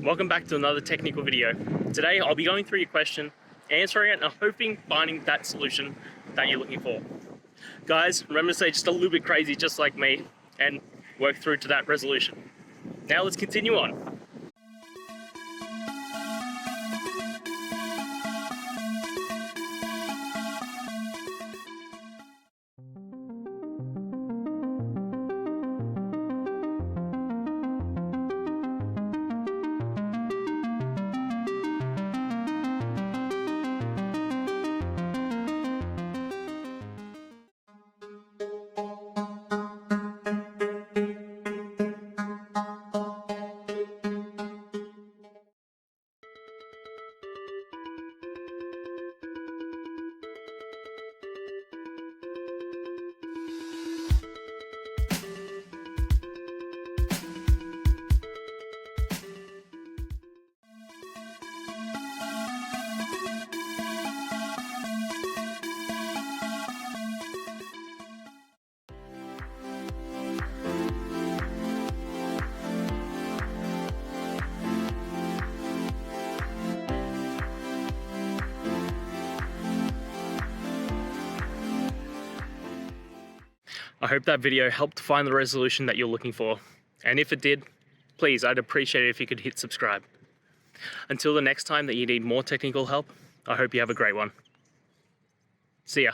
welcome back to another technical video. Today I'll be going through your question, answering it, and hoping finding that solution that you're looking for. Guys, remember to stay just a little bit crazy just like me and work through to that resolution. Now let's continue on. I hope that video helped find the resolution that you're looking for. And if it did, please, I'd appreciate it if you could hit subscribe. Until the next time that you need more technical help, I hope you have a great one. See ya.